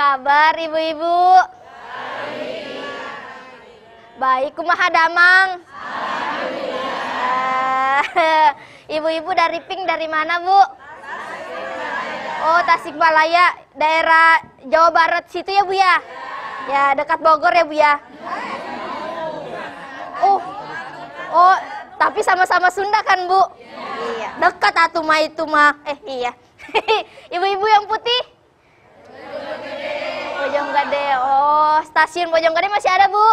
kabar ibu-ibu? Baik, kumaha damang? Ibu-ibu dari Pink dari mana, Bu? Oh, Tasikmalaya, daerah Jawa Barat situ ya, Bu ya? Ya, dekat Bogor ya, Bu ya? Oh, tapi sama-sama Sunda kan, Bu? Iya, dekat atuh mah itu mah. Iya. Ibu-ibu yang putih? Bojonggede. Oh, stasiun Bojonggede masih ada, Bu?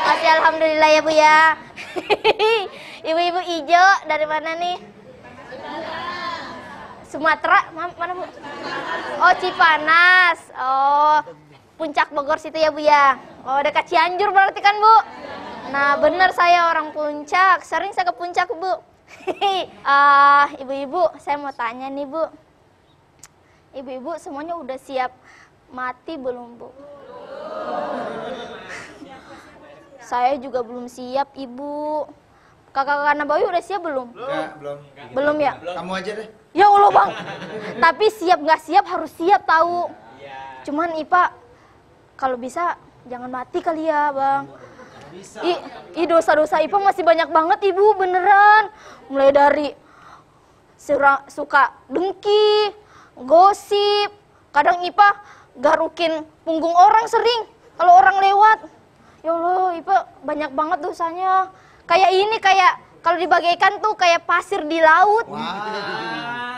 Masih, alhamdulillah ya, Bu ya. Ibu-ibu hijau dari mana nih? Sumatera, mana, Bu? Oh, Cipanas. Oh, Puncak Bogor situ ya, Bu ya. Oh, dekat Cianjur berarti kan, Bu? Nah, bener saya orang Puncak. Sering saya ke Puncak, Bu. Ibu-ibu, saya mau tanya nih, Bu. Ibu-ibu semuanya udah siap mati belum, Bu? Saya juga belum siap, Ibu. Kakak-kakak Nabawi udah siap belum? Belum. Belum ya? Kamu aja deh. Ya Allah, Bang. Tapi siap nggak siap harus siap tahu. Cuman Ipa kalau bisa jangan mati kali ya, Bang. Bisa. Dosa-dosa Ipa masih banyak banget, Ibu, beneran. Mulai dari suka dengki, gosip. Kadang Ipa garukin punggung orang sering kalau orang lewat. Ya Allah, Ipa banyak banget dosanya. Kayak ini, kayak kalau dibagaikan tuh kayak pasir di laut.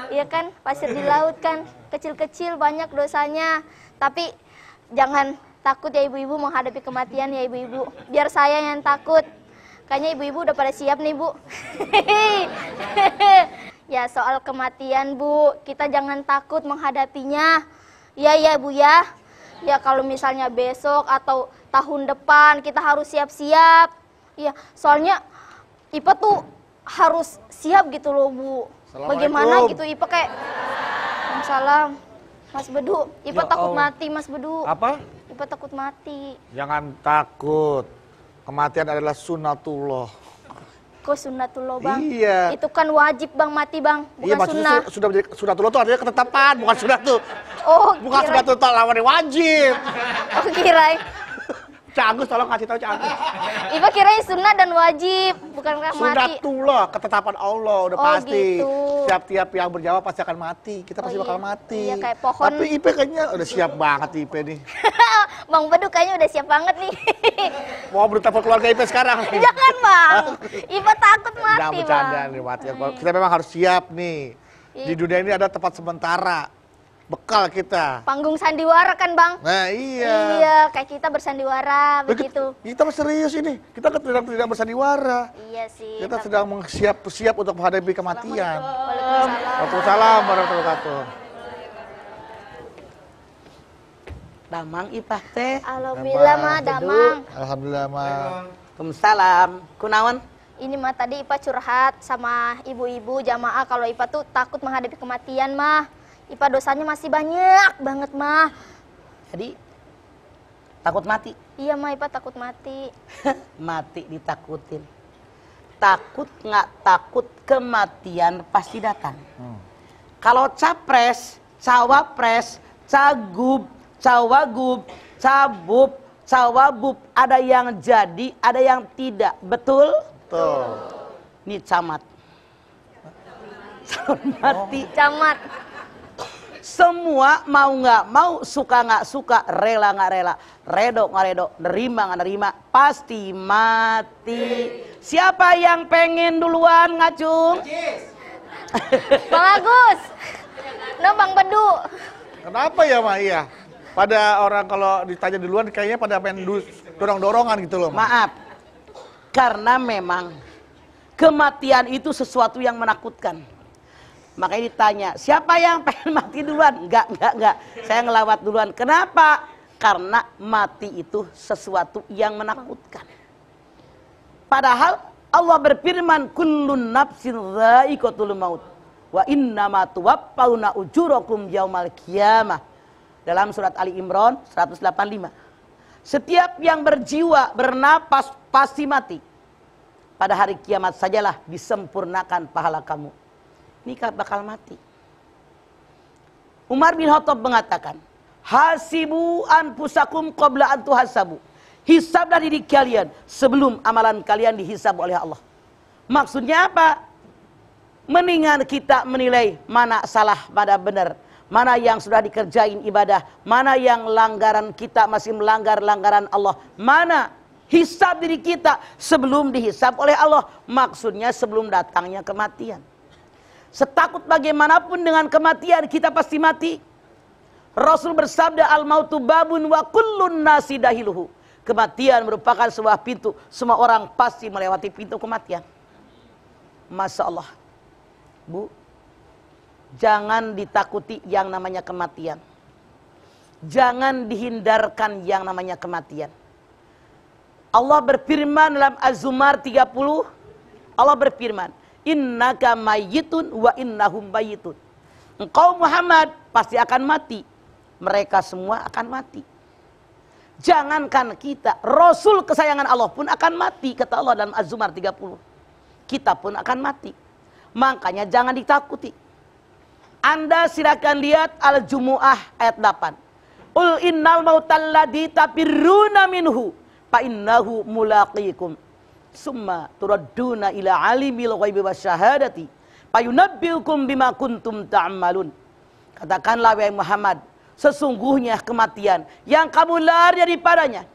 Iya kan, pasir di laut kan, kecil-kecil banyak dosanya. Tapi jangan takut ya ibu-ibu menghadapi kematian ya ibu-ibu. Biar saya yang takut. Kayaknya ibu-ibu udah pada siap nih, Bu. Ya, soal kematian, Bu, kita jangan takut menghadapinya. Ya, Bu ya. Ya, kalau misalnya besok atau tahun depan kita harus siap-siap. Iya, soalnya Ipa tuh harus siap gitu loh, Bu. Bagaimana gitu Ipa kayak salam. Mas Bedu, Ipa Ya takut Allah. mati, Mas Bedu. Apa? Ipa takut mati. Jangan takut. Kematian adalah sunnatullah. Kok sunnatullah, Bang? Iya. Itu kan wajib, Bang, mati, Bang. Bukan Iya, maksudnya sunnah. sudah menjadi sunnatullah itu artinya ketetapan, bukan sunnatullah. Oh, Bukan sunnatullah lawannya wajib. Oh, kirain. Cak Agus tolong kasih tahu Cak Agus. Ipa kirain sunnah dan wajib, bukan mati. Sunnatullah, ketetapan Allah udah Oh, pasti. gitu. Tiap-tiap yang berjawab pasti akan mati. Kita pasti iya. bakal mati. Iya, kayak pohon. Tapi Ipe kayaknya udah siap banget Ipe nih. Bang Bedu kayaknya udah siap banget nih. Mau bertemu keluarga Ipe sekarang. Jangan, Bang. Ipa takut mati, Jangan bercanda Bang. nih mati. Kita memang harus siap nih. Di dunia ini ada tempat sementara. Bekal kita. Panggung sandiwara kan, Bang? Nah iya. Iya, kayak kita bersandiwara begitu. Kita mah serius ini. Kita kan tidak bersandiwara. Iya sih. Kita sedang siap untuk menghadapi kematian. Waalaikumsalam. Waalaikumsalam warahmatullahi wabarakatuh. Damang ipah teh. Alhamdulillah, mah damang. Alhamdulillah mah. Waalaikumsalam. Kunaon? Ini mah tadi Ipa curhat sama ibu-ibu jamaah kalau Ipa tuh takut menghadapi kematian, mah. Ipa dosanya masih banyak banget, mah. Jadi takut mati. Iya, mah Ipa takut mati. Mati ditakutin. Takut nggak takut kematian pasti datang. Kalau capres, cawapres, cagup, cawagub, cabub, cawabub, ada yang jadi, ada yang tidak. Betul? Tuh. Ini camat. Mati. Camat. Semua mau nggak mau, suka nggak suka, rela nggak rela, redo nggak redo, nerima nggak nerima, pasti mati. Siapa yang pengen duluan ngacung? Bang Agus. No, Bang Bedu. Kenapa ya mah iya? Pada orang kalau ditanya duluan kayaknya pada pengen dorong-dorongan gitu loh. Maaf, karena memang kematian itu sesuatu yang menakutkan. Makanya ditanya, siapa yang pengen mati duluan? Enggak. Saya ngelawat duluan. Kenapa? Karena mati itu sesuatu yang menakutkan. Padahal Allah berfirman, kullun nafsin dha'iqatul maut. Wa innama tuwaffawna ujurakum yaumal qiyamah. Dalam surat Ali Imran 185. Setiap yang berjiwa, bernapas pasti mati. Pada hari kiamat sajalah disempurnakan pahala kamu. Nikah bakal mati. Umar bin Khattab mengatakan, Hasibu anfusakum qabla an tuhasabu. Hisablah diri kalian sebelum amalan kalian dihisab oleh Allah. Maksudnya apa? Mendingan kita menilai mana salah, mana benar. Mana yang sudah dikerjain ibadah. Mana yang langgaran kita masih melanggar langgaran Allah. Mana hisab diri kita sebelum dihisab oleh Allah. Maksudnya sebelum datangnya kematian. Setakut bagaimanapun dengan kematian kita pasti mati. Rasul bersabda, al-mautu babun wa kullun nasi dahiluhu. Kematian merupakan sebuah pintu. Semua orang pasti melewati pintu kematian. Masya Allah. Bu, jangan ditakuti yang namanya kematian. Jangan dihindarkan yang namanya kematian. Allah berfirman dalam Az-Zumar 30. Allah berfirman, innaka mayyitun wa innahum mayyitun. Engkau Muhammad pasti akan mati. Mereka semua akan mati. Jangankan kita, Rasul kesayangan Allah pun akan mati. Kata Allah dalam Az-Zumar 30. Kita pun akan mati. Makanya jangan ditakuti. Anda silakan lihat Al-Jumu'ah ayat 8. Ul innal mautal ladzi tafirruna minhu fa innahu mulaqikum. Summa turadduna ila alimil ghaibi wasyahadati fayunabbiukum bima kuntum ta'malun. Katakanlah wahai Muhammad, sesungguhnya kematian yang kamu lari daripadanya,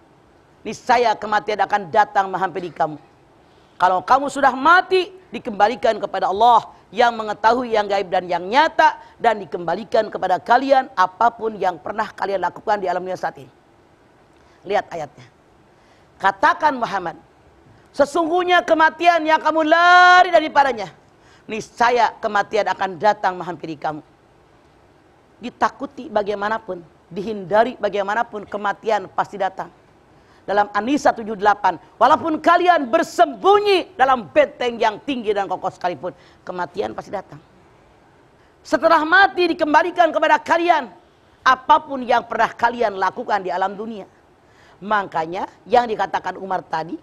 niscaya kematian akan datang menghampiri kamu. Kalau kamu sudah mati, dikembalikan kepada Allah yang mengetahui yang gaib dan yang nyata, dan dikembalikan kepada kalian apapun yang pernah kalian lakukan di alam dunia saat ini. Lihat ayatnya. Katakan Muhammad, sesungguhnya kematian yang kamu lari daripadanya, niscaya kematian akan datang menghampiri kamu. Ditakuti bagaimanapun, dihindari bagaimanapun, kematian pasti datang. Dalam An-Nisa 78, walaupun kalian bersembunyi dalam benteng yang tinggi dan kokoh sekalipun, kematian pasti datang. Setelah mati dikembalikan kepada kalian apapun yang pernah kalian lakukan di alam dunia. Makanya yang dikatakan Umar tadi,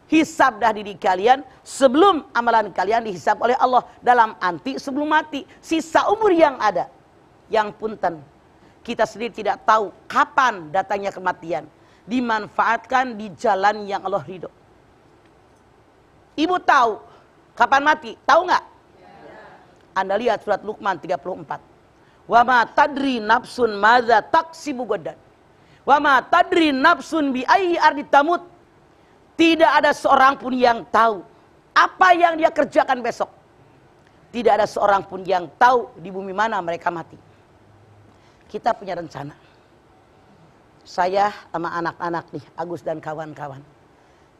hisablah diri kalian sebelum amalan kalian dihisab oleh Allah. Dalam anti sebelum mati, sisa umur yang ada. Yang punten, kita sendiri tidak tahu kapan datangnya kematian. Dimanfaatkan di jalan yang Allah ridho. Ibu tahu kapan mati? Tahu nggak? Anda lihat surat Luqman 34. Wa ma tadri nafsun madza taksibu gadan. Wa ma tadri nafsun bi ayyi ardi tamut. Tidak ada seorang pun yang tahu apa yang dia kerjakan besok. Tidak ada seorang pun yang tahu di bumi mana mereka mati. Kita punya rencana. Saya sama anak-anak nih, Agus dan kawan-kawan.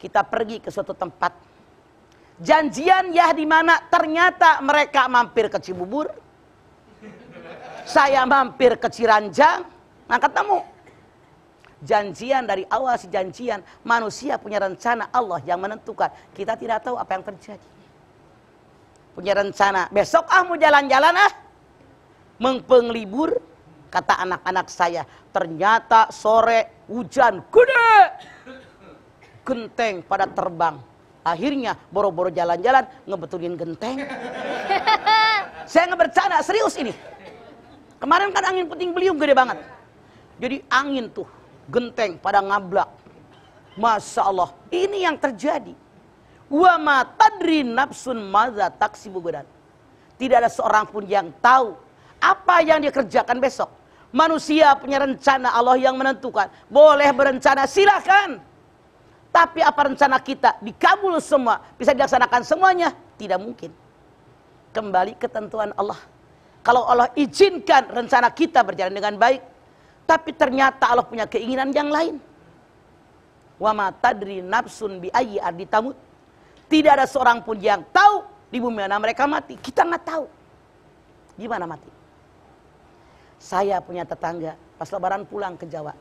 Kita pergi ke suatu tempat. Janjian ya di mana ternyata mereka mampir ke Cibubur. Saya mampir ke Ciranjang. Nah ketemu. Janjian dari awal si janjian. Manusia punya rencana, Allah yang menentukan. Kita tidak tahu apa yang terjadi. Punya rencana, besok mau jalan-jalan Mengpeng libur. Kata anak-anak saya, ternyata sore hujan gede. Genteng pada terbang. Akhirnya boro-boro jalan-jalan ngebetulin genteng. Saya nggak bercanda, serius ini. Kemarin kan angin puting beliung gede banget. Jadi angin tuh, genteng pada ngablak. Masya Allah, ini yang terjadi. Wa ma tadri nafsun madza taksibu gadan. Tidak ada seorang pun yang tahu apa yang dia kerjakan besok. Manusia punya rencana, Allah yang menentukan. Boleh berencana, silahkan. Tapi apa rencana kita dikabul semua, bisa dilaksanakan semuanya? Tidak mungkin. Kembali ketentuan Allah. Kalau Allah izinkan rencana kita berjalan dengan baik, tapi ternyata Allah punya keinginan yang lain. Wa ma tadri nafsun bi ayyi ardi tamut. Tidak ada seorang pun yang tahu di bumi mana mereka mati. Kita nggak tahu di mana mati. Saya punya tetangga, pas lebaran pulang ke Jawa.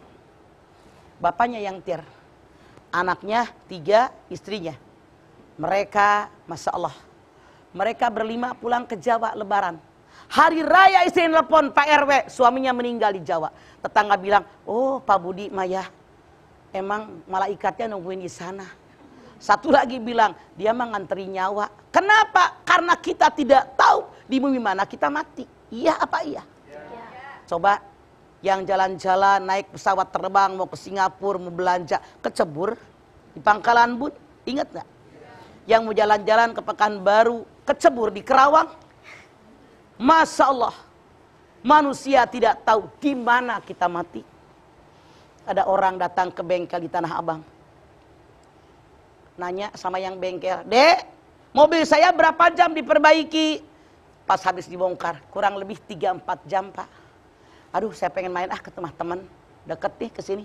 Bapaknya yang tir, anaknya 3, istrinya. Mereka, Masya Allah, mereka berlima pulang ke Jawa lebaran. Hari raya istri telepon Pak RW, suaminya meninggal di Jawa. Tetangga bilang, oh Pak Budi Maya, emang malaikatnya nungguin di sana. Satu lagi bilang, dia mah nganteri nyawa. Kenapa? Karena kita tidak tahu di bumi mana kita mati. Iya apa iya? Coba yang jalan-jalan naik pesawat terbang mau ke Singapura, mau belanja, kecebur di Pangkalan Bun, ingat nggak? Yang mau jalan-jalan ke Pekanbaru, kecebur di Kerawang. Masya Allah, manusia tidak tahu di mana kita mati. Ada orang datang ke bengkel di Tanah Abang, nanya sama yang bengkel, "Dek, mobil saya berapa jam diperbaiki?" Pas habis dibongkar, kurang lebih 3-4 jam, Pak. Aduh, saya pengen main ke rumah teman, deket nih ke sini.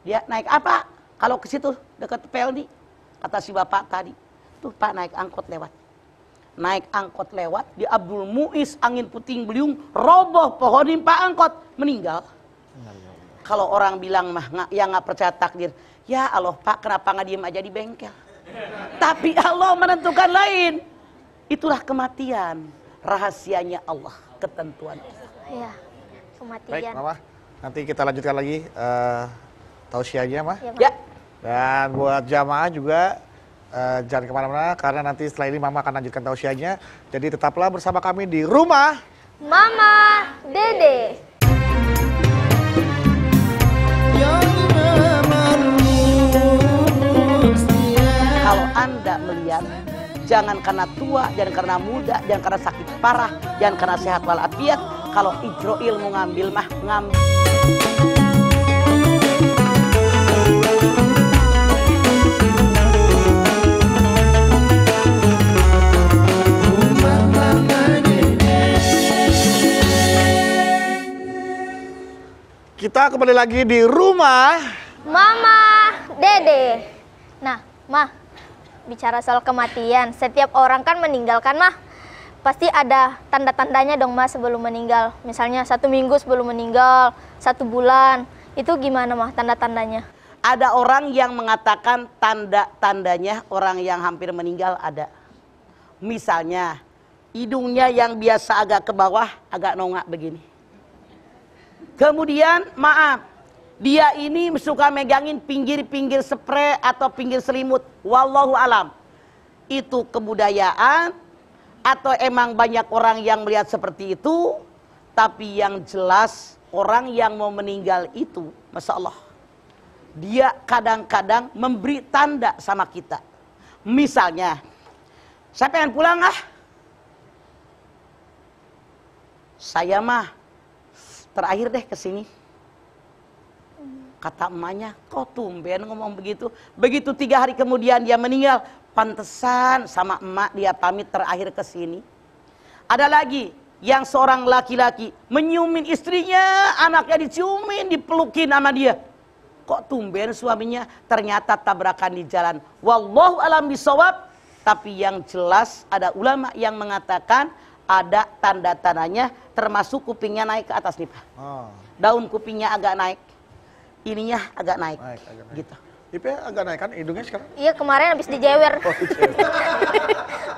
Dia naik apa? Kalau ke situ deket Pelni, kata si bapak tadi. Tuh Pak, naik angkot lewat. Naik angkot lewat di Abdul Muiz, angin puting beliung, roboh pohon nimpa angkot, meninggal. Kalau orang bilang mah yang nggak percaya takdir, ya Allah Pak, kenapa nggak diem aja di bengkel? Tapi Allah menentukan lain. Itulah kematian, rahasianya Allah, ketentuan Allah. Ya, kematian. Baik, Mama. Nanti kita lanjutkan lagi tausiahnya, Mah. Ya, Ma. Ya, Dan buat jamaah juga jangan kemana-mana karena nanti setelah ini Mama akan lanjutkan tausiahnya. Jadi tetaplah bersama kami di rumah Mama Dede. kalau Anda melihat, jangan karena tua, jangan karena muda, jangan karena sakit parah, jangan karena sehat walafiat. Kalau Ijroil mau ngambil mah ngambil. kita kembali lagi di rumah Mama Dede. Nah, Mah, bicara soal kematian, setiap orang kan meninggalkan, Mah. Pasti ada tanda-tandanya dong, Mah, sebelum meninggal. Misalnya 1 minggu sebelum meninggal, 1 bulan. Itu gimana, Mah, tanda-tandanya? Ada orang yang mengatakan tanda-tandanya orang yang hampir meninggal ada. Misalnya, hidungnya yang biasa agak ke bawah, agak nongak begini. Kemudian, maaf, dia ini suka megangin pinggir-pinggir spray atau pinggir selimut. Wallahu alam. Itu kebudayaan atau emang banyak orang yang melihat seperti itu. Tapi yang jelas orang yang mau meninggal itu, Masya Allah, dia kadang-kadang memberi tanda sama kita. Misalnya, saya pengen pulang saya mah terakhir deh kesini. Kata emaknya, kok tumben ngomong begitu? Begitu 3 hari kemudian dia meninggal, pantesan sama emak dia pamit terakhir kesini. Ada lagi yang seorang laki-laki menyumin istrinya, anaknya diciumin, dipelukin sama dia. Kok tumben suaminya? Ternyata tabrakan di jalan. Wallahu alam bisawab. Tapi yang jelas ada ulama yang mengatakan ada tanda-tandanya, termasuk kupingnya naik ke atas nih Pak. Oh. Daun kupingnya agak naik, ininya agak naik. Agak naik. Gitu. IP agak naik kan hidungnya sekarang? Iya, kemarin habis dijewer. Oh, iya.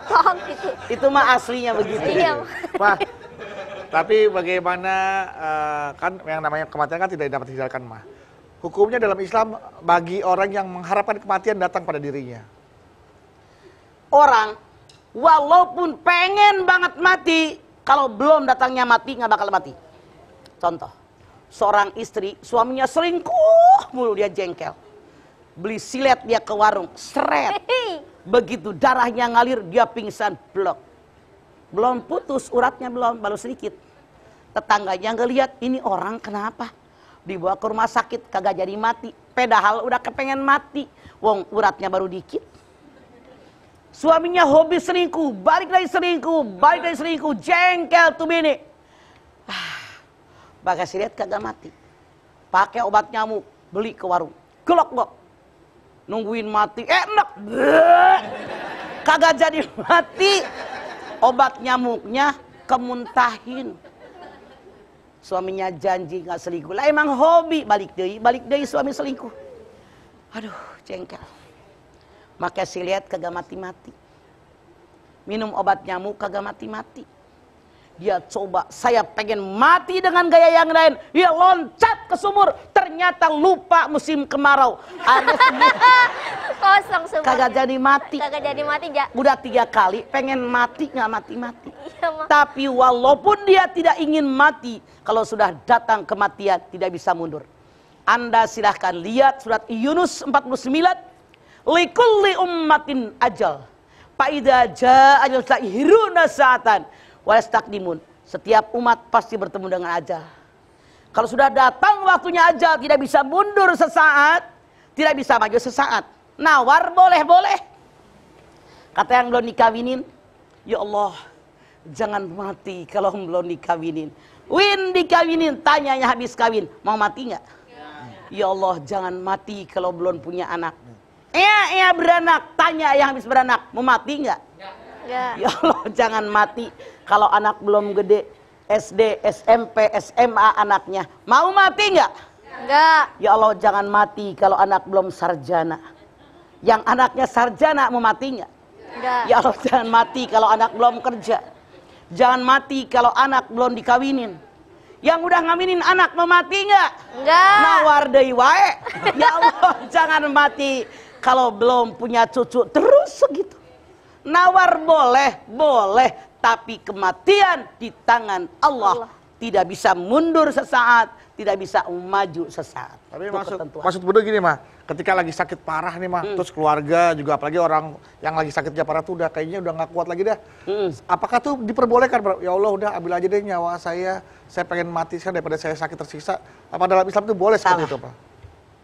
Paham gitu. Itu mah aslinya begitu. Iya. Mah, tapi bagaimana kan yang namanya kematian kan tidak dapat dihindarkan, Mah. Hukumnya dalam Islam bagi orang yang mengharapkan kematian datang pada dirinya. Orang walaupun pengen banget mati, kalau belum datangnya mati nggak bakal mati. Contoh, seorang istri suaminya selingkuh mulu, dia jengkel. Beli silet dia ke warung, seret. Begitu darahnya ngalir dia pingsan, blok. Belum putus uratnya, belum, baru sedikit. Tetangganya ngeliat, ini orang kenapa? Dibawa ke rumah sakit kagak jadi mati. Padahal udah kepengen mati, wong uratnya baru dikit. Suaminya hobi selingkuh, balik dari selingkuh, jengkel tuh bini. Pakai silet kagak mati. Pakai obat nyamuk, beli ke warung. Gelok-gelok. Nungguin mati, enak. Kagak jadi mati. Obat nyamuknya kemuntahin. Suaminya janji nggak selingkuh. Lah emang hobi, balik deui suami selingkuh. Aduh, jengkel. Pakai silet kagak mati-mati. Minum obat nyamuk kagak mati-mati. Dia coba, saya pengen mati dengan gaya yang lain. Dia loncat ke sumur, ternyata lupa musim kemarau. Kosong semua. Kagak jadi mati. Kagak jadi mati, Ja. Udah 3 kali pengen mati nggak mati-mati. Iya, Ma. Tapi walaupun dia tidak ingin mati, kalau sudah datang kematian tidak bisa mundur. Anda silahkan lihat surat Yunus 49. Likulli ummatin ajal. Fa'idza jaa ajalun yasta'khiruna sa'atan wa yastaqdimun. Setiap umat pasti bertemu dengan ajal. Kalau sudah datang waktunya ajal, tidak bisa mundur sesaat, tidak bisa maju sesaat. Nawar boleh-boleh. Kata yang belum dikawinin, ya Allah, jangan mati kalau belum dikawinin. Win dikawinin, tanyanya habis kawin, mau mati nggak? Ya Allah, jangan mati kalau belum punya anak. Iya beranak, tanya yang habis beranak, mau mati nggak? Ya Allah, jangan mati kalau anak belum gede. SD, SMP, SMA anaknya, mau mati nggak? Enggak. Ya Allah, jangan mati kalau anak belum sarjana. Yang anaknya sarjana mau mati nggak? Enggak. Ya Allah, jangan mati kalau anak belum kerja. Jangan mati kalau anak belum dikawinin. Yang udah ngawinin anak mau mati nggak? Enggak. Nawar deui wae. Ya Allah, jangan mati kalau belum punya cucu. Terus segitu. Nawar boleh, tapi kematian di tangan Allah. Tidak bisa mundur sesaat, tidak bisa maju sesaat. Tapi Itu ketentuan. maksud Bunda gini mah, ketika lagi sakit parah nih mah, terus keluarga juga apalagi orang yang lagi sakitnya parah tuh udah kayaknya udah nggak kuat lagi dah. Apakah tuh diperbolehkan, bro? Ya Allah udah ambil aja deh nyawa saya pengen mati sekarang daripada saya sakit tersiksa. Apa dalam Islam itu boleh seperti itu, Pak?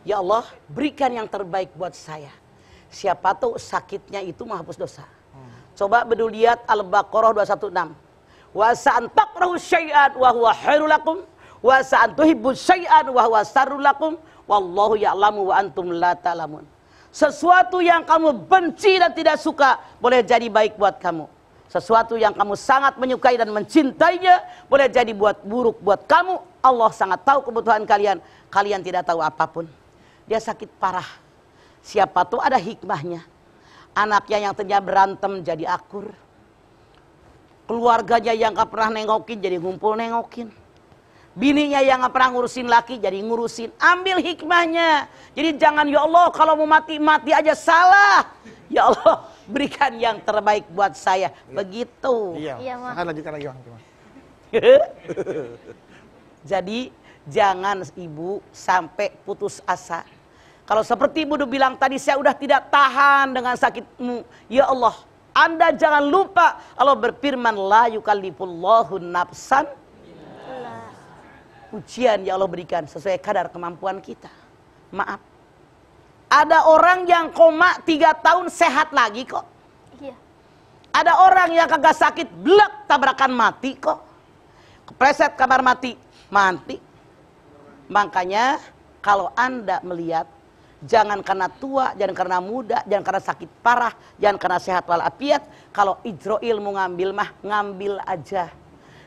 Ya Allah, berikan yang terbaik buat saya. Siapa tahu sakitnya itu menghapus dosa. Coba bedu lihat Al-Baqarah 216. Wa sa'an takrahu syai'an wa huwa khairul lakum wa sa'an tuhibbu syai'an wa huwa syarrul lakum wallahu ya'lamu wa antum la ta'lamun. Sesuatu yang kamu benci dan tidak suka boleh jadi baik buat kamu. Sesuatu yang kamu sangat menyukai dan mencintainya boleh jadi buruk buat kamu. Allah sangat tahu kebutuhan kalian. Kalian tidak tahu apapun. Dia sakit parah. Siapa tahu ada hikmahnya. Anaknya yang tadinya berantem jadi akur. Keluarganya yang gak pernah nengokin jadi ngumpul nengokin. Bininya yang gak pernah ngurusin laki jadi ngurusin. Ambil hikmahnya. Jadi jangan ya Allah kalau mau mati aja salah. Ya Allah berikan yang terbaik buat saya. Begitu. Iya, Ma. Silahkan lanjutkan lagi, Bang. Jadi jangan ibu sampai putus asa. Kalau seperti Ibu bilang tadi, saya udah tidak tahan dengan sakitmu. Ya Allah, Anda jangan lupa Allah berfirman, la yukallifullahu nafsan. Ujian ya Allah berikan sesuai kadar kemampuan kita. Maaf. Ada orang yang koma 3 tahun sehat lagi kok. Iya. Ada orang yang kagak sakit, blek tabrakan mati kok. Kepleset kamar mati. Makanya kalau Anda melihat, jangan karena tua, jangan karena muda, jangan karena sakit parah, jangan karena sehat walafiat. Kalau Ijroil mau ngambil mah, ngambil aja.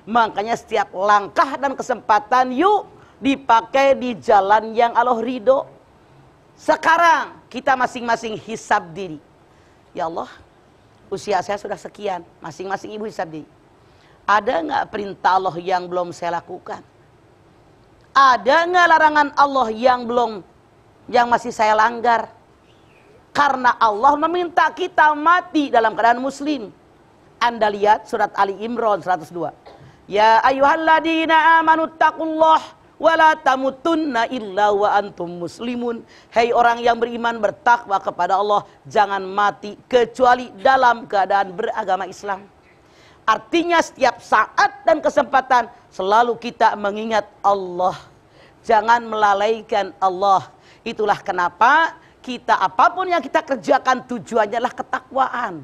Makanya setiap langkah dan kesempatan yuk dipakai di jalan yang Allah ridho. Sekarang kita masing-masing hisab diri. Ya Allah, usia saya sudah sekian, masing-masing ibu hisab diri. Ada nggak perintah Allah yang belum saya lakukan? Ada nggak larangan Allah yang masih saya langgar? Karena Allah meminta kita mati dalam keadaan muslim. Anda lihat surat Ali Imran 102. Ya ayyuhalladzina amanu taqullah wa la tamutunna illa wa antum muslimun. Hai orang yang beriman, bertakwa kepada Allah, jangan mati kecuali dalam keadaan beragama Islam. Artinya setiap saat dan kesempatan selalu kita mengingat Allah. Jangan melalaikan Allah. Itulah kenapa kita apapun yang kita kerjakan tujuannya adalah ketakwaan.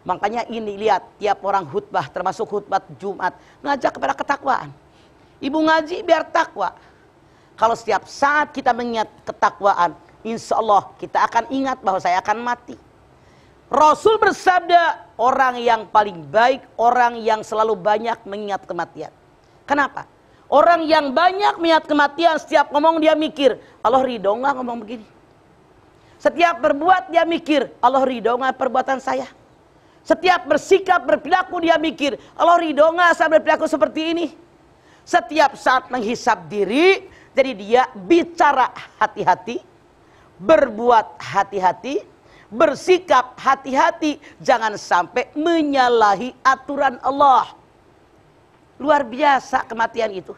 Makanya ini lihat tiap orang khutbah termasuk khutbah Jumat ngajak kepada ketakwaan. Ibu ngaji biar takwa. Kalau setiap saat kita mengingat ketakwaan, insya Allah kita akan ingat bahwa saya akan mati. Rasul bersabda, orang yang paling baik, orang yang selalu banyak mengingat kematian. Kenapa? Orang yang banyak mengingat kematian, setiap ngomong dia mikir, Allah ridho nggak ngomong begini? Setiap berbuat dia mikir, Allah ridho nggak perbuatan saya? Setiap bersikap, berperilaku dia mikir, Allah ridho nggak saya berperilaku seperti ini? Setiap saat menghisap diri, jadi dia bicara hati-hati, berbuat hati-hati, bersikap hati-hati, jangan sampai menyalahi aturan Allah. Luar biasa kematian itu.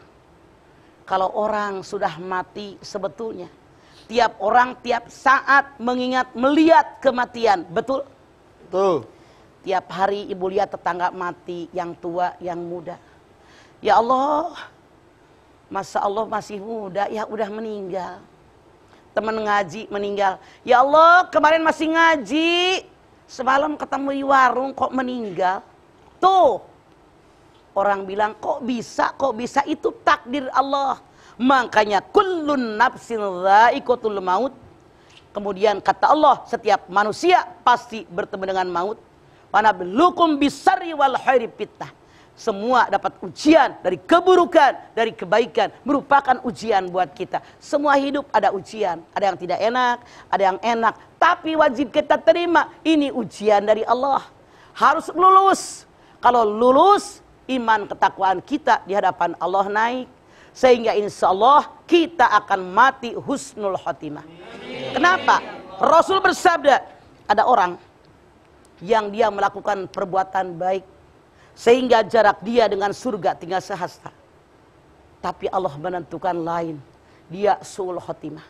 Kalau orang sudah mati sebetulnya, tiap orang tiap saat mengingat melihat kematian, betul? Tuh. Tiap hari ibu lihat tetangga mati, yang tua, yang muda. Ya Allah, masa Allah masih muda, ya udah meninggal. Teman ngaji meninggal. Ya Allah, kemarin masih ngaji, semalam ketemu di warung kok meninggal. Tuh, orang bilang kok bisa itu takdir Allah. Makanya kullun nafsin dha'iqatul maut. Kemudian kata Allah, setiap manusia pasti bertemu dengan maut. Wa nabluukum bisarri wal khairi fitnah. Semua dapat ujian dari keburukan, dari kebaikan, merupakan ujian buat kita. Semua hidup ada ujian, ada yang tidak enak, ada yang enak, tapi wajib kita terima. Ini ujian dari Allah. Harus lulus. Kalau lulus, iman ketakwaan kita di hadapan Allah naik, sehingga insya Allah kita akan mati husnul khotimah. Kenapa? Rasul bersabda, ada orang yang dia melakukan perbuatan baik, sehingga jarak dia dengan surga tinggal sehasta. Tapi Allah menentukan lain. Dia su'ul khotimah.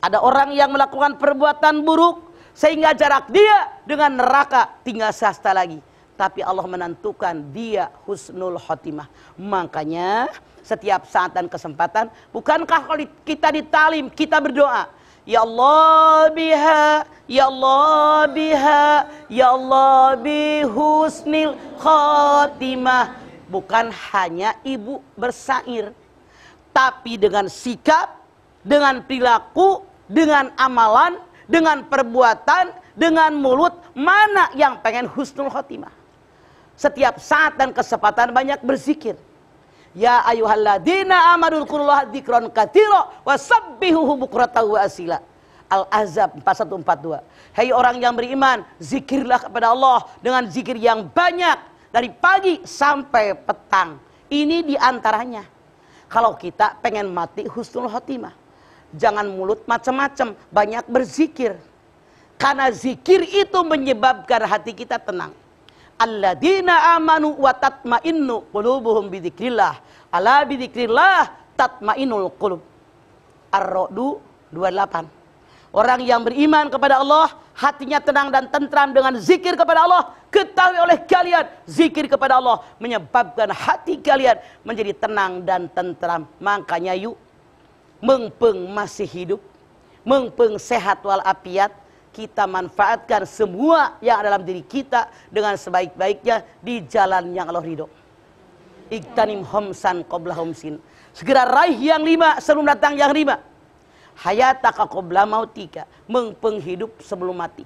Ada orang yang melakukan perbuatan buruk, sehingga jarak dia dengan neraka tinggal sehasta lagi. Tapi Allah menentukan dia husnul khotimah. Makanya setiap saat dan kesempatan, bukankah kalau kita ditalim, kita berdoa, ya Allah biha, ya Allah biha, ya Allah bi husnil khotimah. Bukan hanya ibu bersair, tapi dengan sikap, dengan perilaku, dengan amalan, dengan perbuatan, dengan mulut, mana yang pengen husnul khotimah. Setiap saat dan kesempatan banyak berzikir. Ya ayyuhalladzina amanu dzkurullaha dzikran katsira wasabbihuhu bukratan wa asila. Al-Ahzab 4142. Hai orang yang beriman, zikirlah kepada Allah dengan zikir yang banyak dari pagi sampai petang. Ini diantaranya. Kalau kita pengen mati husnul khotimah, jangan mulut macam-macam, banyak berzikir. Karena zikir itu menyebabkan hati kita tenang. Alladzina amanu wa tatmainnu qulubuhum bidzikrillah. Ala bidzikrillah tatmainul qulub. Ar-Ra'd 28. Orang yang beriman kepada Allah, hatinya tenang dan tentram dengan zikir kepada Allah. Ketahui oleh kalian, zikir kepada Allah menyebabkan hati kalian menjadi tenang dan tentram. Makanya yuk, mengpeng masih hidup, mengpeng sehat walafiat, kita manfaatkan semua yang ada dalam diri kita dengan sebaik-baiknya di jalan yang Allah ridho. Iktanim homsan qabla homsin. Segera raih yang 5 sebelum datang yang 5. Hayataka qabla mautika, mengpeng hidup sebelum mati.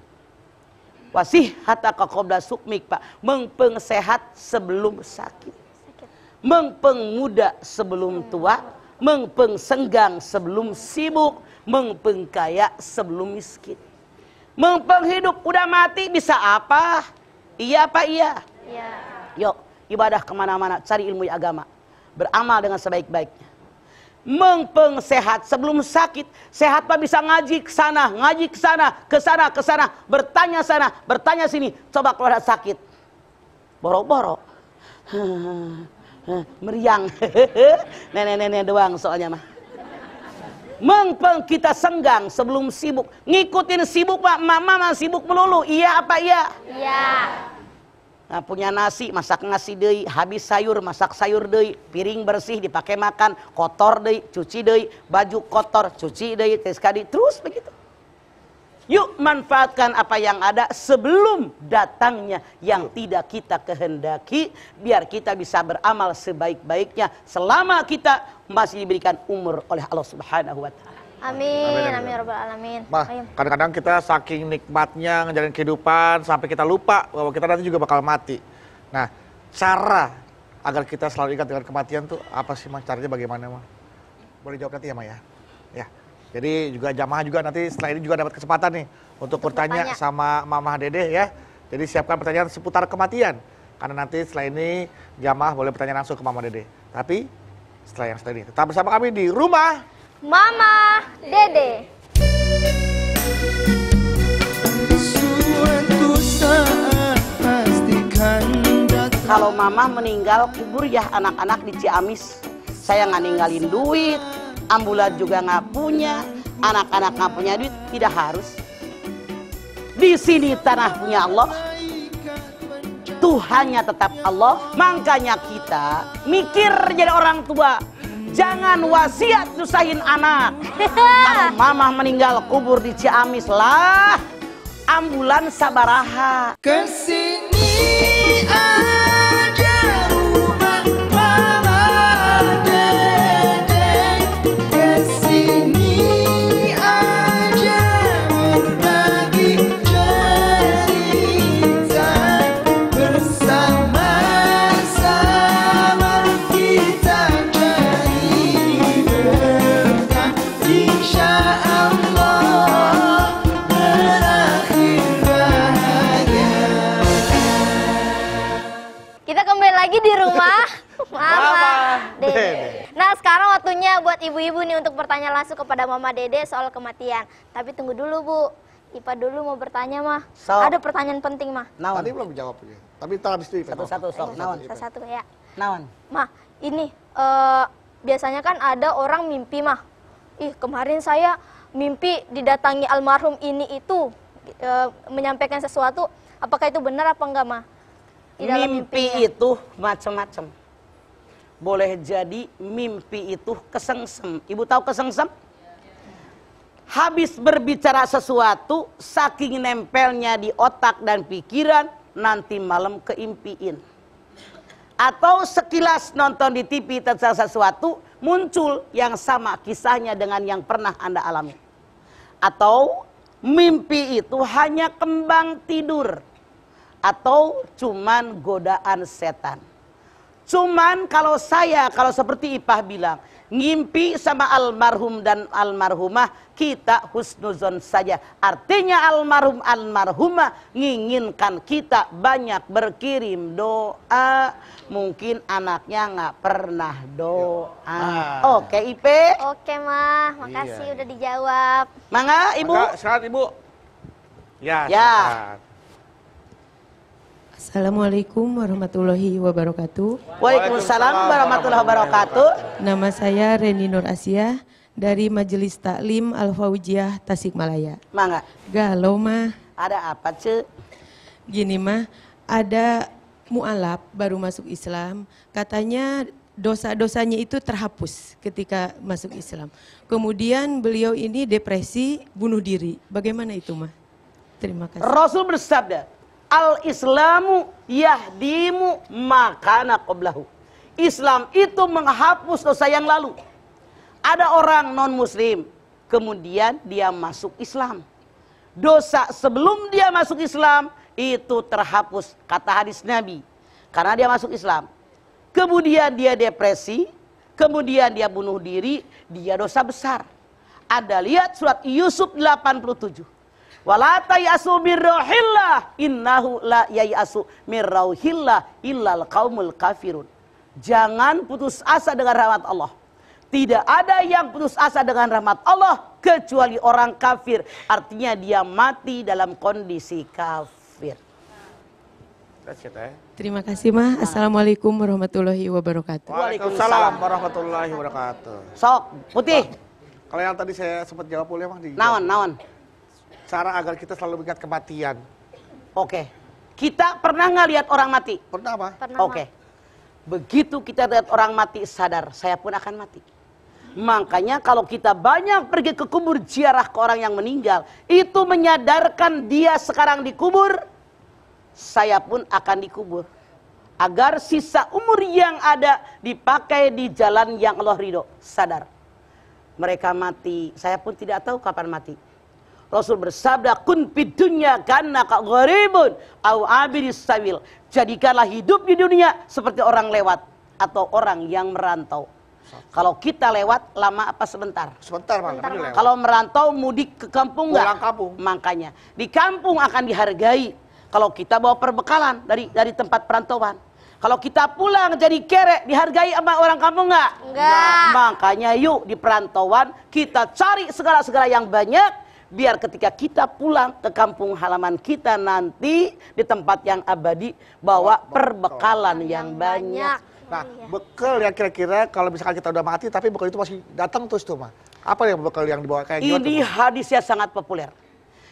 Wasihataka qabla sukmik, Pak, mengpeng sehat sebelum sakit. Mengpeng muda sebelum tua, mengpeng senggang sebelum sibuk, mengpeng kaya sebelum miskin. Mengpeng hidup udah mati bisa apa? Iya apa iya? Iya. Yuk, ibadah kemana-mana, cari ilmu agama, beramal dengan sebaik-baiknya. Mengpeng sehat sebelum sakit. Sehat Pak bisa ngaji ke sana, ngaji ke sana, ke sana, ke sana, bertanya sana, bertanya sini. Coba kalau ada sakit, boro-boro, meriang, nenek-nenek doang soalnya mah. Mengpeng kita senggang sebelum sibuk, ngikutin sibuk Pak, mama sibuk melulu. Iya apa iya? Iya. Nah, punya nasi, masak nasi deui, habis sayur, masak sayur deui, piring bersih dipakai makan, kotor deui, cuci deui, baju kotor, cuci deui, terus begitu. Yuk manfaatkan apa yang ada sebelum datangnya yang tidak kita kehendaki, biar kita bisa beramal sebaik-baiknya selama kita masih diberikan umur oleh Allah Subhanahu wa taala. Amin, amin ya rabbal alamin. Mah, kadang-kadang kita saking nikmatnya ngejalanin kehidupan sampai kita lupa bahwa kita nanti juga bakal mati. Nah, cara agar kita selalu ingat dengan kematian tuh apa sih Mas? Caranya bagaimana Mas? Boleh jawab nanti ya Mas ya? Ya. Jadi juga jamaah juga nanti setelah ini juga dapat kesempatan nih untuk bertanya sama Mama Dede ya. Jadi siapkan pertanyaan seputar kematian. Karena nanti setelah ini jamaah boleh bertanya langsung ke Mama Dede. Tapi setelah ini tetap bersama kami di Rumah Mama Dede. Kalau mama meninggal, kubur ya anak-anak di Ciamis. Saya nggak ninggalin duit, ambulan juga nggak punya, anak-anak nggak punya duit, tidak harus. Di sini tanah punya Allah, Tuhannya tetap Allah. Makanya kita mikir jadi orang tua, jangan wasiat nyusahin anak. Kalau mama meninggal, kubur di Ciamis lah, ambulan sabaraha. Kesini aja rumah mama dede, kesini aja berbagi cerita, bersama-sama kita jadi berkah, insya Allah berakhir bahagia. Kita kembali lagi di rumah Mama Dede. Dede. Nah, sekarang waktunya buat ibu-ibu nih untuk bertanya langsung kepada Mama Dede soal kematian. Tapi tunggu dulu, Bu. Ipa dulu mau bertanya, mah. So. Ada pertanyaan penting, mah. Tadi Naon? belum dijawab ya. Tapi ntar habis itu. Satu-satu sok, naon? Satu-satu ya. Naon? Mah, ini biasanya kan ada orang mimpi, mah. Ih, kemarin saya mimpi didatangi almarhum ini itu menyampaikan sesuatu. Apakah itu benar apa enggak, mah? Di dalam Mimpi mimpinya. itu macam-macam. Boleh jadi mimpi itu kesengsem. Ibu tahu kesengsem? Habis berbicara sesuatu, saking nempelnya di otak dan pikiran, nanti malam keimpiin. Atau sekilas nonton di TV tentang sesuatu, muncul yang sama kisahnya dengan yang pernah Anda alami. Atau mimpi itu hanya kembang tidur. Atau cuman godaan setan. Cuman kalau seperti Ipah bilang, ngimpi sama almarhum dan almarhumah, kita husnuzon saja. Artinya almarhum almarhumah nginginkan kita banyak berkirim doa. Mungkin anaknya nggak pernah doa. Oke, Ipe. Oke, mah. Makasih Iya. udah dijawab. Mangga, Ibu. Maka, silakan Ibu. Ya. Ya. silakan. Assalamualaikum warahmatullahi wabarakatuh. Waalaikumsalam warahmatullahi wabarakatuh. Nama saya Reni Nur Asia dari Majelis Taklim Al-Fauziyah Tasikmalaya. Mangga. Galau mah, Ada apa, Ce? gini mah, ada mu'alaf baru masuk Islam, katanya dosa-dosanya itu terhapus ketika masuk Islam. Kemudian beliau ini depresi, bunuh diri. Bagaimana itu mah? Terima kasih. Rasul bersabda, Al-Islamu yahdimu makana qablahu. Islam itu menghapus dosa yang lalu. Ada orang non-muslim, kemudian dia masuk Islam. Dosa sebelum dia masuk Islam itu terhapus, kata hadis Nabi. Karena dia masuk Islam. Kemudian dia depresi, kemudian dia bunuh diri, dia dosa besar. Ada lihat surat Yusuf 87. Wala tayasu mirrauhillah innahu la yayasu mirrauhillah illal qaumul kafirun. Jangan putus asa dengan rahmat Allah. Tidak ada yang putus asa dengan rahmat Allah kecuali orang kafir. Artinya dia mati dalam kondisi kafir. That's it, Terima kasih mah. Assalamualaikum warahmatullahi wabarakatuh. Waalaikumsalam warahmatullahi wabarakatuh. Sok, putih. Kalau yang tadi saya sempat jawab boleh Bang? Naon. Cara agar kita selalu mengingat kematian. Oke. Kita pernah nggak lihat orang mati? Pernah apa? Pernah, Oke. Begitu kita lihat orang mati, sadar, saya pun akan mati. Makanya kalau kita banyak pergi ke kubur ziarah ke orang yang meninggal, itu menyadarkan dia sekarang dikubur, saya pun akan dikubur. Agar sisa umur yang ada dipakai di jalan yang Allah ridho. Sadar. Mereka mati, saya pun tidak tahu kapan mati. Rasul bersabda, kun fid dunya kannaka gharibun au abiris sabil. Jadikanlah hidup di dunia seperti orang lewat atau orang yang merantau. Kalau kita lewat lama apa sebentar? Sebentar Bang, namanya lewat. Kalau merantau mudik ke kampung enggak? Pulang kampung. Makanya di kampung akan dihargai. Kalau kita bawa perbekalan dari tempat perantauan. Kalau kita pulang jadi kerek, dihargai sama orang kampung enggak? Enggak. Makanya yuk di perantauan kita cari segala-segala yang banyak. Biar ketika kita pulang ke kampung halaman kita nanti di tempat yang abadi bawa perbekalan yang banyak. Nah, bekal ya kira-kira kalau misalkan kita udah mati tapi bekal itu masih datang terus tuh, mah. Apa yang bekal yang dibawa kayak gitu? Ini hadisnya sangat populer.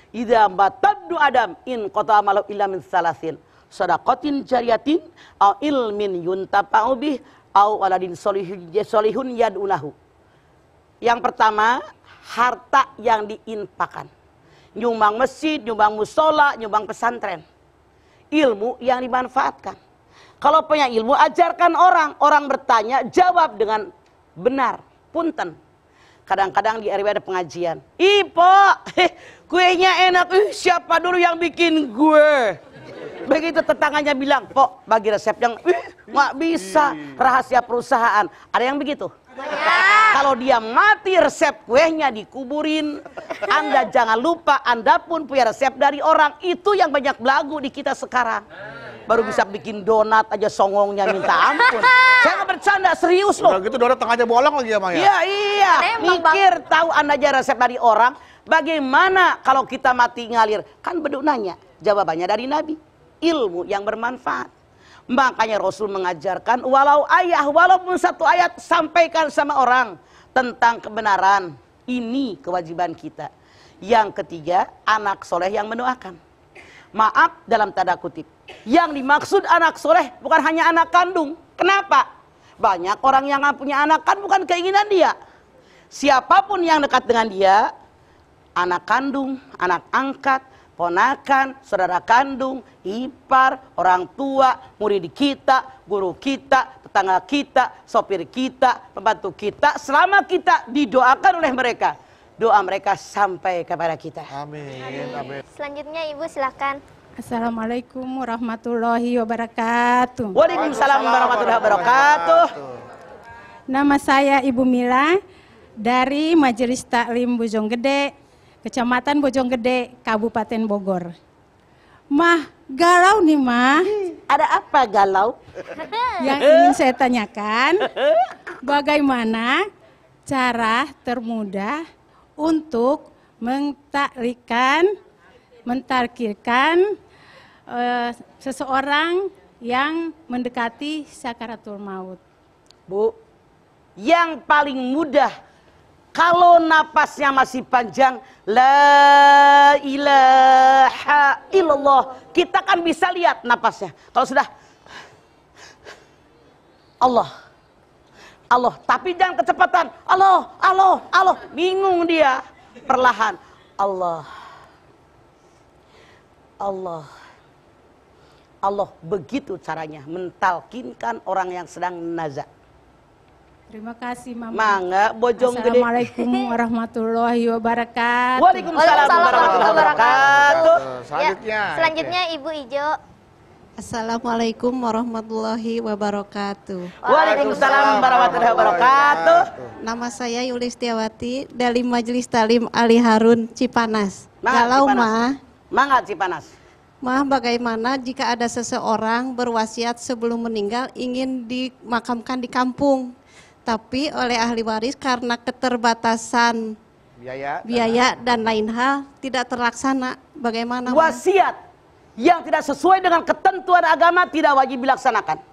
Idza bataddu adam in qata amalu illa min salasin. Shadaqatin jariyatin au ilmin yuntafa'u bih au waladin solihun yad'ulahu. Yang pertama, harta yang diinfakan. Nyumbang masjid, nyumbang musola, nyumbang pesantren. Ilmu yang dimanfaatkan. Kalau punya ilmu, ajarkan orang. Orang bertanya, jawab dengan benar. Punten. Kadang-kadang di RW ada pengajian. Ipo, kuenya enak. Siapa dulu yang bikin gue? Begitu tetangganya bilang, Pok, bagi resep yang nggak bisa. Rahasia perusahaan. Ada yang begitu? Kalau dia mati resep kuenya dikuburin. Anda jangan lupa Anda pun punya resep dari orang. Itu yang banyak belagu di kita sekarang. Baru bisa bikin donat aja songongnya minta ampun. Saya nggak bercanda, serius loh. Udah gitu donat tengahnya bolong lagi ya, Maya? Iya, iya. Mikir tahu Anda aja resep dari orang. Bagaimana kalau kita mati ngalir? Kan beduk nanya. Jawabannya dari Nabi. Ilmu yang bermanfaat. Makanya Rasul mengajarkan walaupun satu ayat sampaikan sama orang tentang kebenaran. Ini kewajiban kita. Yang ketiga, anak soleh yang mendoakan. Maaf dalam tanda kutip. Yang dimaksud anak soleh bukan hanya anak kandung. Kenapa? Banyak orang yang nggak punya anak kan bukan keinginan dia. Siapapun yang dekat dengan dia, anak kandung, anak angkat, ponakan, saudara kandung, ipar, orang tua, murid kita, guru kita, tetangga kita, sopir kita, pembantu kita, selama kita didoakan oleh mereka, doa mereka sampai kepada kita. Amin. Amin. Selanjutnya Ibu silakan. Assalamualaikum warahmatullahi wabarakatuh. Waalaikumsalam warahmatullahi wabarakatuh. Nama saya Ibu Mila dari Majelis Taklim Bojonggede, Kecamatan Bojonggede, Kabupaten Bogor. Mah, galau nih mah. Ada apa galau? Yang ingin saya tanyakan, bagaimana cara termudah untuk mentarkirkan seseorang yang mendekati sakaratul maut? Bu, yang paling mudah kalau napasnya masih panjang, la ilaha illallah, kita kan bisa lihat napasnya. Kalau sudah Allah, tapi jangan kecepatan. Allah, bingung dia. Perlahan, Allah, begitu caranya mentalkinkan orang yang sedang nazar. Terima kasih Mama. Mangga Bojonggede. Assalamualaikum warahmatullahi wabarakatuh. Waalaikumsalam warahmatullahi wabarakatuh. Selanjutnya. Selanjutnya Ibu Ijo. Assalamualaikum warahmatullahi wabarakatuh. Waalaikumsalam warahmatullahi wabarakatuh. Nama saya Yulistiawati dari Majelis Taklim Ali Harun Cipanas. Mangga, Kalau Cipanas. Mah, Mangga Cipanas. Mah bagaimana jika ada seseorang berwasiat sebelum meninggal ingin dimakamkan di kampung, tapi oleh ahli waris karena keterbatasan biaya dan lain hal tidak terlaksana. Bagaimana? Mah? Wasiat yang tidak sesuai dengan ketentuan agama tidak wajib dilaksanakan.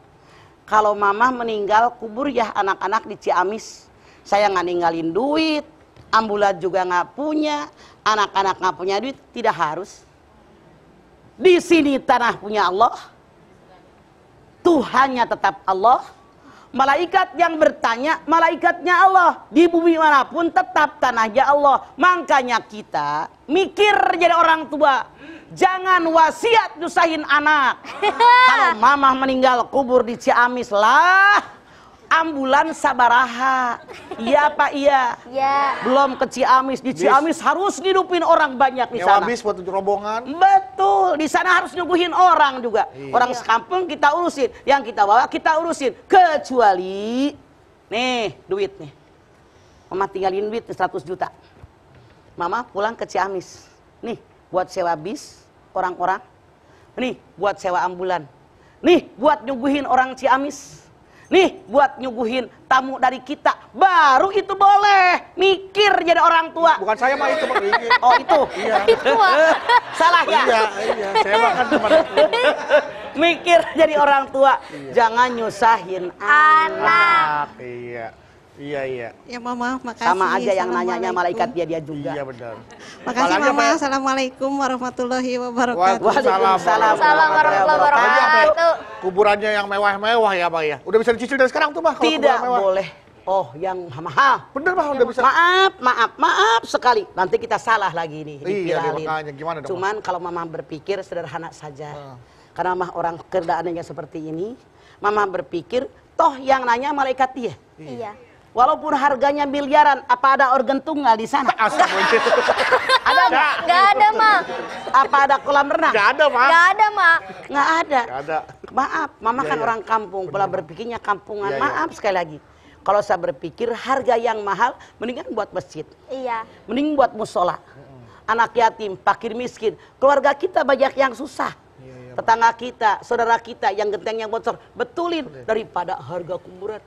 Kalau mamah meninggal, kubur ya anak-anak di Ciamis. Saya nggak ninggalin duit, ambulan juga nggak punya, anak-anak nggak punya duit, tidak harus. Di sini tanah punya Allah, Tuhannya tetap Allah. Malaikat yang bertanya, malaikatnya Allah. Di bumi manapun tetap tanahnya Allah. Makanya kita mikir jadi orang tua. Jangan wasiat nyusahin anak. Kalau mamah meninggal kubur di Ciamis lah. Ambulan sabaraha. Iya Pak, iya. Ya. Belum ke Ciamis. Di Ciamis harus ngidupin orang banyak di sana. Habis buat rombongan. Betul, di sana harus nyuguhin orang juga. Orang sekampung kita urusin, yang kita bawa kita urusin. Kecuali, nih duit nih. Mama tinggalin duit 100 juta. Mama pulang ke Ciamis. Nih buat sewa bis orang-orang. Nih buat sewa ambulan. Nih buat nyuguhin orang Ciamis. nih buat nyuguhin tamu dari kita, baru itu boleh mikir jadi orang tua. Bukan saya mah itu Bang. Oh itu, Itu Wak. salah ya. Iya, iya. Saya mah kan cuma Mikir jadi orang tua, jangan nyusahin anak. Iya. Iya, iya. Ya Mama, makasih. Sama aja yang nanyanya Assalamualaikum. malaikat dia juga. Iya benar. Makasih Apalagi apa Mama. ya? Assalamualaikum warahmatullahi wabarakatuh. Waalaikumsalam Salam warahmatullahi wabarakatuh. Kuburannya yang mewah-mewah ya, Bang ya. Udah bisa dicicil dari sekarang tuh, Bang. kalau Tidak kuburan mewah. boleh. Oh, yang mahal. Bener, Bang, udah bisa. Maaf sekali. Nanti kita salah lagi nih. Iya, diviralin. makanya gimana dong? Cuman kalau Mama berpikir sederhana saja. Karena Mama orang keadaannya seperti ini, Mama berpikir toh yang nanya malaikat dia. Iya. Walaupun harganya miliaran, apa ada organ tunggal di sana? Ada nggak? Nggak ada, Mak. Apa ada kolam renang? Gak ada, Bang. Nggak ada, Mak. Nggak ada. Gak ada. Maaf, Mama Iya, kan iya. orang kampung, pola berpikirnya kampungan. Iya, iya. Maaf sekali lagi. Kalau saya berpikir harga yang mahal, mendingan buat masjid, Iya. mending buat musola. Anak yatim, fakir miskin, keluarga kita banyak yang susah. Tetangga kita, saudara kita yang gentengnya bocor, betulin daripada harga kuburan.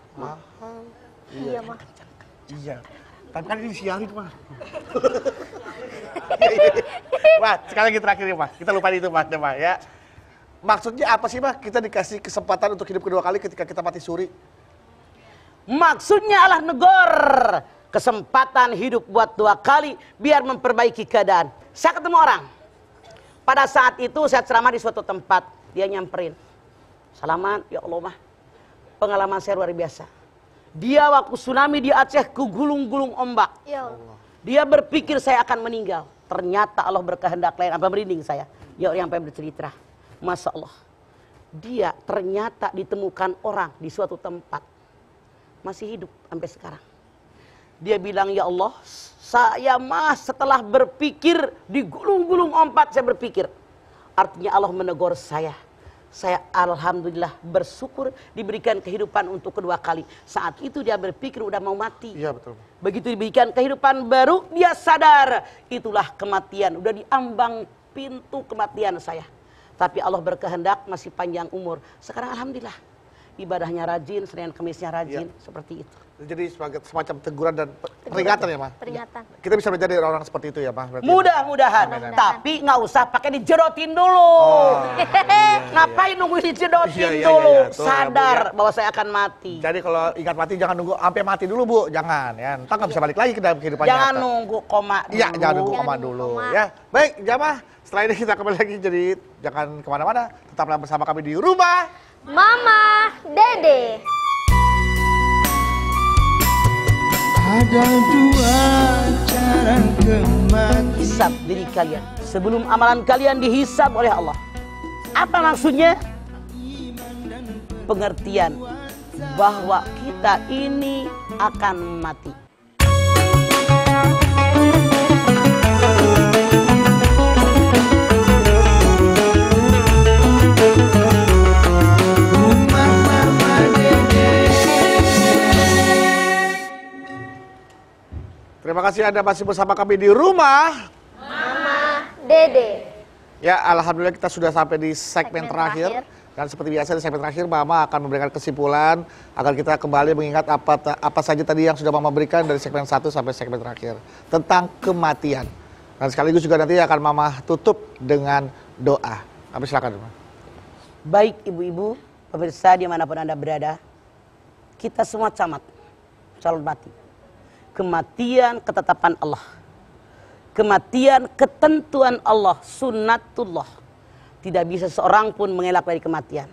Iya, Mak. Iya. Tapi kan ini siarin, Mas. Mas, sekali lagi terakhir ya, Mas. Kita lupain itu, Mas, Mas ya. Maksudnya apa sih, Mas? Kita dikasih kesempatan untuk hidup kedua kali ketika kita mati suri. Maksudnya adalah negor. Kesempatan hidup buat 2 kali biar memperbaiki keadaan. Saya ketemu orang. Pada saat itu saya ceramah di suatu tempat. Dia nyamperin. Salaman, ya Allah mah. Pengalaman saya luar biasa. Dia waktu tsunami di Aceh kegulung-gulung ombak. Ya Allah. Dia berpikir saya akan meninggal. Ternyata Allah berkehendak lain. Apa merinding saya? Ya orang yang bercerita. Masya Allah. Dia ternyata ditemukan orang di suatu tempat. Masih hidup sampai sekarang. Dia bilang, ya Allah, saya mah setelah berpikir di gulung-gulung ombak saya berpikir. Artinya Allah menegur saya. Saya alhamdulillah bersyukur diberikan kehidupan untuk kedua kali. Saat itu dia berpikir udah mau mati. Iya, betul. Begitu diberikan kehidupan baru, dia sadar. Itulah kematian. Udah diambang pintu kematian saya. Tapi Allah berkehendak masih panjang umur. Sekarang alhamdulillah. Ibadahnya rajin, Senin Kemisnya rajin. Seperti itu. Jadi sebagai semacam teguran dan peringatan ya, Mas? Peringatan. Kita bisa belajar dari orang seperti itu ya, Mas? Berarti. Mudah-mudahan. Mudah-mudahan. Tapi nggak usah pakai dijedotin dulu. Ngapain nunggu dijedotin Iya, iya, dulu? iya, iya. Tuh, Sadar Bu, ya. bahwa saya akan mati. Jadi kalau ingat mati jangan nunggu sampai mati dulu, Bu. Jangan ya. Ntar nggak bisa balik lagi ke dalam kehidupan Jangan nyata. nunggu koma dulu. Iya, jangan nunggu Jangan koma nunggu dulu. koma. Ya, baik, jamaah. Setelah ini kita kembali lagi, jadi jangan kemana-mana. Tetaplah bersama kami di rumah. Mama, Dede. Ada 2 cara kematian. Hisab diri kalian sebelum amalan kalian dihisab oleh Allah. Apa maksudnya? Pengertian bahwa kita ini akan mati. Rumah Mama Dede. Terima kasih Anda masih bersama kami di rumah. Mama, Dede. Ya, alhamdulillah kita sudah sampai di segmen Segmen terakhir. terakhir. Dan seperti biasa di segmen terakhir Mama akan memberikan kesimpulan agar kita kembali mengingat apa saja tadi yang sudah Mama berikan dari segmen 1 sampai segmen terakhir tentang kematian. Dan sekaligus juga nanti akan Mama tutup dengan doa. Kami silakan, Mama. Baik ibu-ibu, pemirsa dimanapun Anda berada, kita semua camat, calon mati. Kematian ketetapan Allah. Kematian ketentuan Allah, sunnatullah. Tidak bisa seorang pun mengelak dari kematian.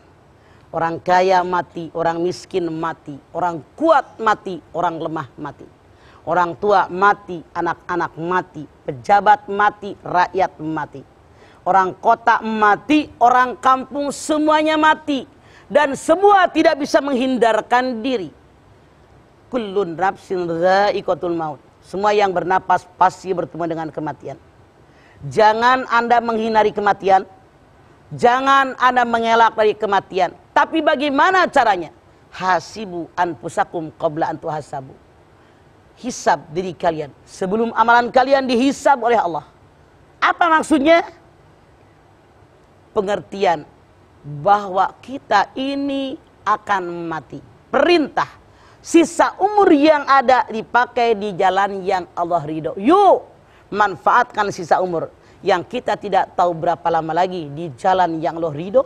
Orang kaya mati, orang miskin mati, orang kuat mati, orang lemah mati. Orang tua mati, anak-anak mati, pejabat mati, rakyat mati. Orang kota mati, orang kampung semuanya mati. Dan semua tidak bisa menghindarkan diri. Kullun nafsin dha'iqatul maut. Semua yang bernapas pasti bertemu dengan kematian. Jangan Anda menghindari kematian. Jangan Anda mengelak dari kematian. Tapi bagaimana caranya? Hasibu anfusakum qabla an tuhasabu. Hisab diri kalian sebelum amalan kalian dihisab oleh Allah. Apa maksudnya? Pengertian bahwa kita ini akan mati. perintah. Sisa umur yang ada dipakai di jalan yang Allah ridho. Yuk, manfaatkan sisa umur yang kita tidak tahu berapa lama lagi di jalan yang Allah ridho.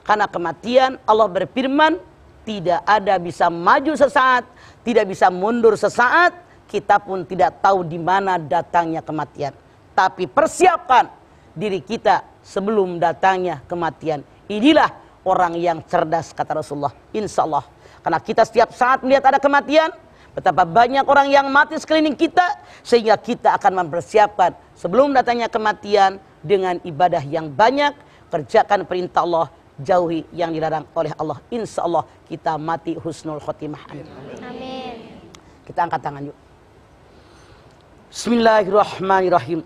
Karena kematian, Allah berfirman, tidak ada bisa maju sesaat, tidak bisa mundur sesaat. Kita pun tidak tahu di mana datangnya kematian. Tapi persiapkan diri kita sebelum datangnya kematian. Inilah orang yang cerdas, kata Rasulullah. Insya Allah. Karena kita setiap saat melihat ada kematian, betapa banyak orang yang mati sekeliling kita, sehingga kita akan mempersiapkan sebelum datangnya kematian dengan ibadah yang banyak, kerjakan perintah Allah, jauhi yang dilarang oleh Allah. Insya Allah kita mati husnul khotimah. Amin. Kita angkat tangan yuk. Bismillahirrahmanirrahim.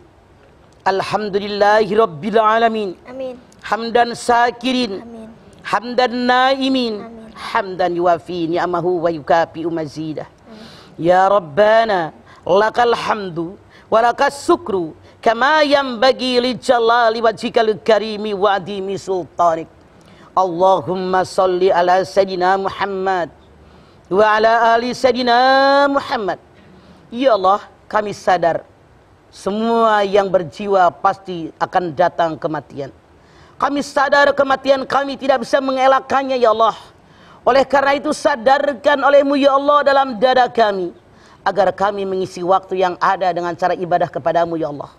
Alhamdulillahirabbil alamin. Amin. Hamdan sakirin. Amin. Hamdan naimin. Amin. Hamdan yuwafi ni'amahu wa yukafi'u mazidah. Ya Rabbana lakal hamdu wa lakas sukru kama yanbaghi li jalali wajhikal karimi wa adimi sultanik. Allahumma salli ala Sayyidina Muhammad wa ala ali Sayyidina Muhammad. Ya Allah, kami sadar semua yang berjiwa pasti akan datang kematian. Kami sadar kematian kami tidak bisa mengelakkannya ya Allah. Oleh karena itu sadarkan oleh-Mu ya Allah dalam dada kami, agar kami mengisi waktu yang ada dengan cara ibadah kepadamu ya Allah.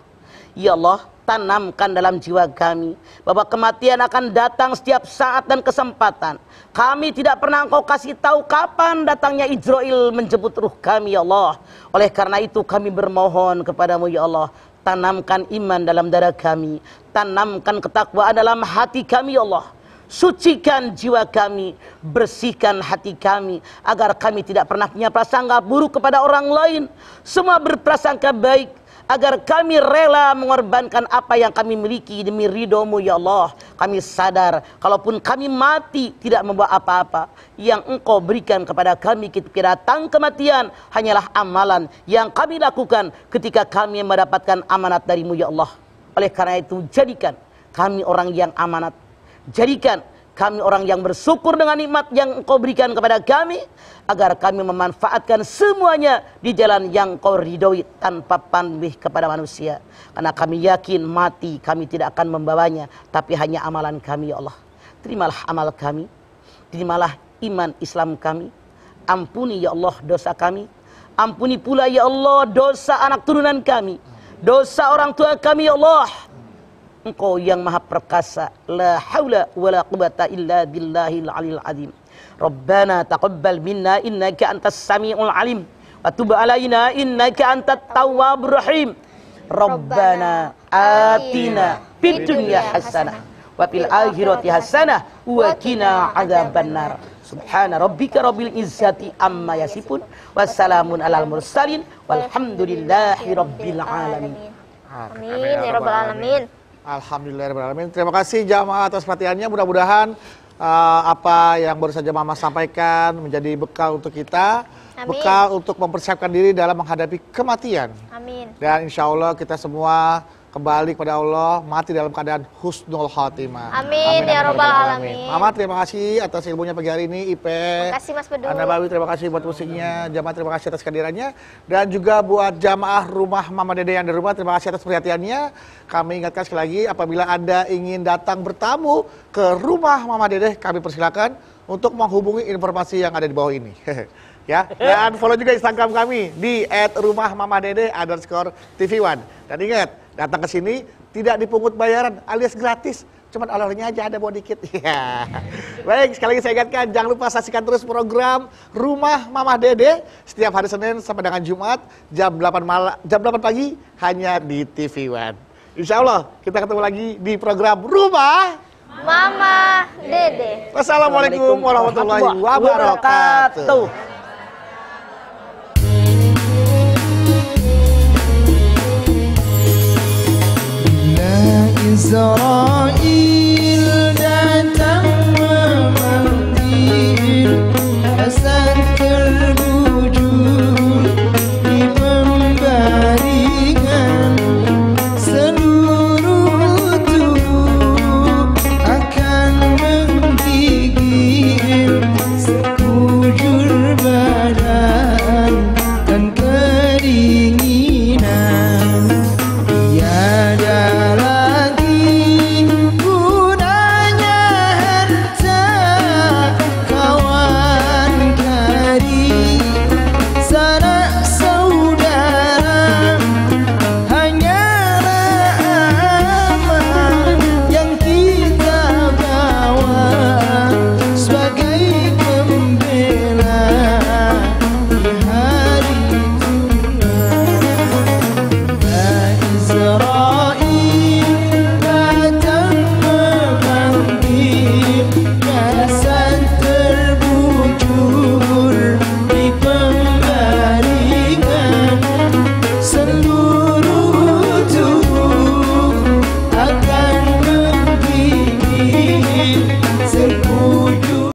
Ya Allah, tanamkan dalam jiwa kami bahwa kematian akan datang setiap saat dan kesempatan. Kami tidak pernah Engkau kasih tahu kapan datangnya Israel menjemput ruh kami ya Allah. Oleh karena itu kami bermohon kepadamu ya Allah, tanamkan iman dalam dada kami, tanamkan ketakwaan dalam hati kami ya Allah. Sucikan jiwa kami, bersihkan hati kami, agar kami tidak pernah punya prasangka buruk kepada orang lain. Semua berprasangka baik, agar kami rela mengorbankan apa yang kami miliki demi ridho-Mu ya Allah. Kami sadar, kalaupun kami mati tidak membawa apa-apa. Yang Engkau berikan kepada kami ketika datang kematian hanyalah amalan yang kami lakukan ketika kami mendapatkan amanat dari-Mu ya Allah. Oleh karena itu jadikan kami orang yang amanat. Jadikan kami orang yang bersyukur dengan nikmat yang Engkau berikan kepada kami, agar kami memanfaatkan semuanya di jalan yang Engkau ridhoi tanpa pamrih kepada manusia. Karena kami yakin mati kami tidak akan membawanya, tapi hanya amalan kami ya Allah. Terimalah amal kami, terimalah iman Islam kami. Ampuni ya Allah dosa kami, ampuni pula ya Allah dosa anak turunan kami, dosa orang tua kami ya Allah. Engkau yang maha perkasa, la haula wala quwata illa billahil aliyil azim. Rabbana taqabbal minna innaka antas samiul alim wa tub alaina innaka antat tawwabur rahim. Rabbana atina fid dunya hasanah wa fil akhirati hasanah wa qina adzabannar. Subhana rabbika rabbil izzati amma yasifun wassalamun alal mursalin walhamdulillahi rabbil alamin. Amin ya rabbal alamin. Alhamdulillahirrahmanirrahim. Terima kasih jamaah atas perhatiannya. Mudah-mudahan apa yang baru saja Mama sampaikan menjadi bekal untuk kita. Amin. Bekal untuk mempersiapkan diri dalam menghadapi kematian. Amin. Dan insya Allah kita semua kembali kepada Allah, mati dalam keadaan husnul khotimah. Amin ya rabbal alamin. Mama terima kasih atas ilmunya pagi hari ini. Ipe, Terima kasih Mas Bedu. Anda Bawi terima kasih buat musiknya. Jamaah terima kasih atas kehadirannya. Dan juga buat jamaah rumah Mama Dede yang di rumah, terima kasih atas perhatiannya. Kami ingatkan sekali lagi, apabila Anda ingin datang bertamu ke rumah Mama Dede, kami persilakan untuk menghubungi informasi yang ada di bawah ini. Ya, dan follow juga Instagram kami di @rumahmamadede_tv1. Dan ingat, datang ke sini tidak dipungut bayaran alias gratis, cuman oleh-olehnya aja ada bawa dikit. Ya. Baik, sekali lagi saya ingatkan, jangan lupa saksikan terus program Rumah Mama Dede setiap hari Senin sampai dengan Jumat jam 8 pagi hanya di TV One. Insya Allah kita ketemu lagi di program Rumah Mama Dede. Wassalamualaikum warahmatullahi wabarakatuh. إسرائيل